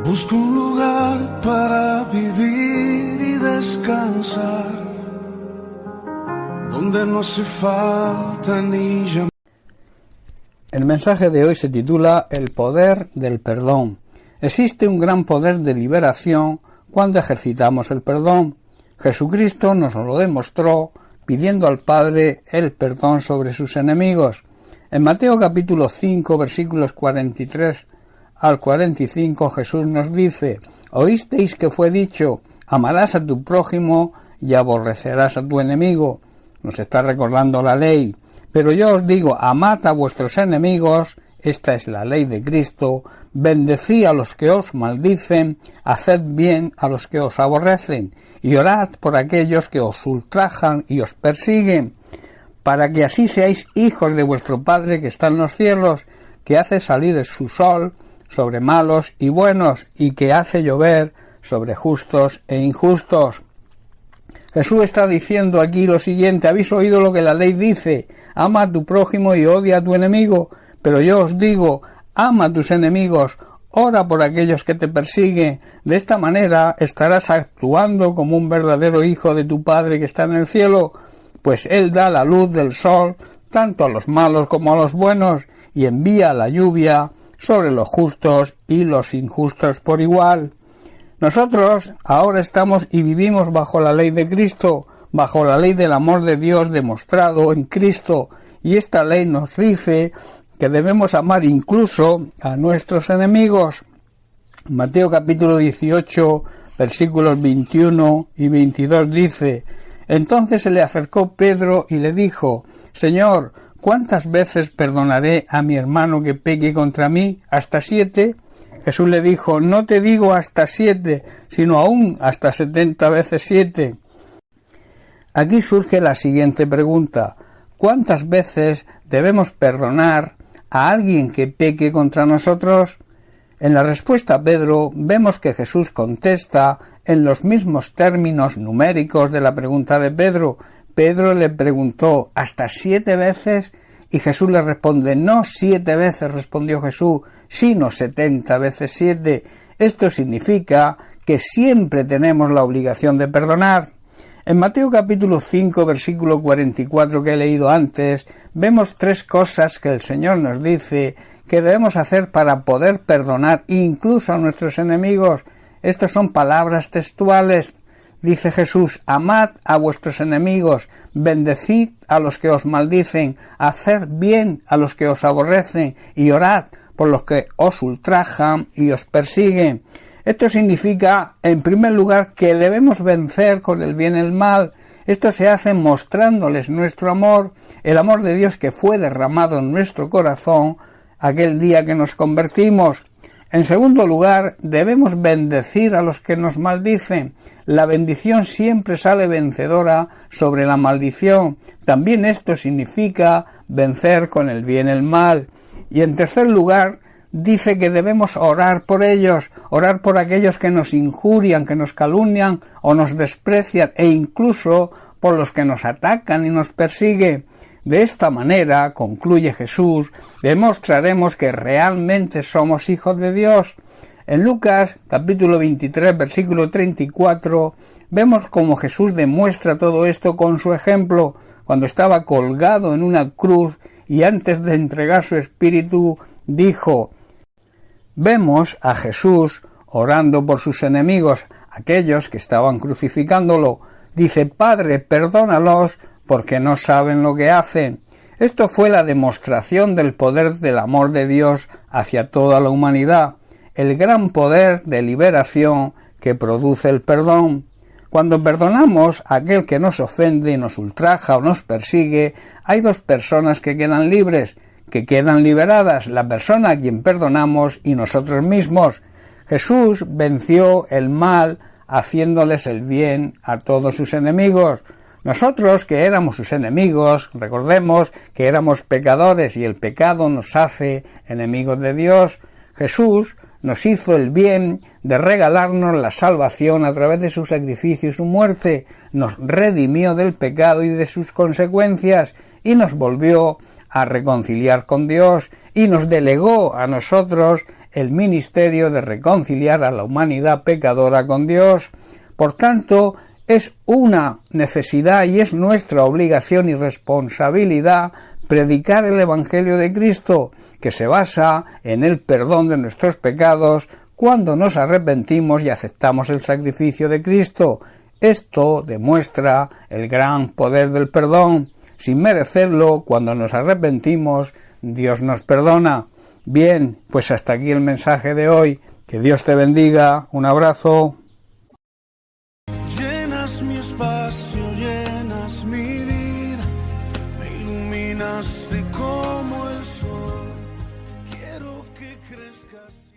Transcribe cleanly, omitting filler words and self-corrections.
Busco un lugar para vivir y descansar, donde no hace falta ni llamar. El mensaje de hoy se titula El poder del perdón. Existe un gran poder de liberación cuando ejercitamos el perdón. Jesucristo nos lo demostró pidiendo al Padre el perdón sobre sus enemigos. En Mateo capítulo 5 versículos 43 al 45 Jesús nos dice: «Oísteis que fue dicho, amarás a tu prójimo y aborrecerás a tu enemigo». Nos está recordando la ley. Pero yo os digo, amad a vuestros enemigos, esta es la ley de Cristo, bendecid a los que os maldicen, haced bien a los que os aborrecen, y orad por aquellos que os ultrajan y os persiguen, para que así seáis hijos de vuestro Padre que está en los cielos, que hace salir su sol sobre malos y buenos, y que hace llover sobre justos e injustos. Jesús está diciendo aquí lo siguiente: habéis oído lo que la ley dice, ama a tu prójimo y odia a tu enemigo, pero yo os digo, ama a tus enemigos, ora por aquellos que te persiguen, de esta manera estarás actuando como un verdadero hijo de tu Padre que está en el cielo, pues Él da la luz del sol tanto a los malos como a los buenos, y envía la lluvia sobre los justos y los injustos por igual. Nosotros ahora estamos y vivimos bajo la ley de Cristo, bajo la ley del amor de Dios demostrado en Cristo, y esta ley nos dice que debemos amar incluso a nuestros enemigos. Mateo capítulo 18 versículos 21 y 22 dice: «Entonces se le acercó Pedro y le dijo: Señor, ¿cuántas veces perdonaré a mi hermano que peque contra mí? ¿Hasta 7? Jesús le dijo: no te digo hasta 7, sino aún hasta 70 veces 7. Aquí surge la siguiente pregunta: ¿cuántas veces debemos perdonar a alguien que peque contra nosotros? En la respuesta a Pedro vemos que Jesús contesta en los mismos términos numéricos de la pregunta de Pedro. Pedro le preguntó: ¿hasta 7 veces? Y Jesús le responde: no 7 veces, respondió Jesús, sino 70 veces 7. Esto significa que siempre tenemos la obligación de perdonar. En Mateo capítulo 5, versículo 44 que he leído antes, vemos 3 cosas que el Señor nos dice que debemos hacer para poder perdonar incluso a nuestros enemigos. Estas son palabras textuales. Dice Jesús: amad a vuestros enemigos, bendecid a los que os maldicen, haced bien a los que os aborrecen, y orad por los que os ultrajan y os persiguen. Esto significa, en primer lugar, que debemos vencer con el bien el mal. Esto se hace mostrándoles nuestro amor, el amor de Dios que fue derramado en nuestro corazón aquel día que nos convertimos. En segundo lugar, debemos bendecir a los que nos maldicen. La bendición siempre sale vencedora sobre la maldición. También esto significa vencer con el bien el mal. Y en tercer lugar, dice que debemos orar por ellos, orar por aquellos que nos injurian, que nos calumnian o nos desprecian, e incluso por los que nos atacan y nos persiguen. De esta manera, concluye Jesús, demostraremos que realmente somos hijos de Dios. En Lucas, capítulo 23, versículo 34, vemos cómo Jesús demuestra todo esto con su ejemplo, cuando estaba colgado en una cruz y antes de entregar su espíritu, dijo: vemos a Jesús orando por sus enemigos, aquellos que estaban crucificándolo. Dice: Padre, perdónalos, porque no saben lo que hacen. Esto fue la demostración del poder del amor de Dios hacia toda la humanidad, el gran poder de liberación que produce el perdón. Cuando perdonamos a aquel que nos ofende, nos ultraja o nos persigue, hay 2 personas que quedan libres, que quedan liberadas: la persona a quien perdonamos y nosotros mismos. Jesús venció el mal haciéndoles el bien a todos sus enemigos. Nosotros, que éramos sus enemigos, recordemos que éramos pecadores y el pecado nos hace enemigos de Dios. Jesús nos hizo el bien de regalarnos la salvación a través de su sacrificio y su muerte, nos redimió del pecado y de sus consecuencias y nos volvió a reconciliar con Dios y nos delegó a nosotros el ministerio de reconciliar a la humanidad pecadora con Dios. Por tanto, es una necesidad y es nuestra obligación y responsabilidad predicar el Evangelio de Cristo, que se basa en el perdón de nuestros pecados cuando nos arrepentimos y aceptamos el sacrificio de Cristo. Esto demuestra el gran poder del perdón. Sin merecerlo, cuando nos arrepentimos, Dios nos perdona. Bien, pues hasta aquí el mensaje de hoy. Que Dios te bendiga. Un abrazo. Llenas mi espacio, llenas mi vida, me iluminaste como el sol. Quiero que crezcas.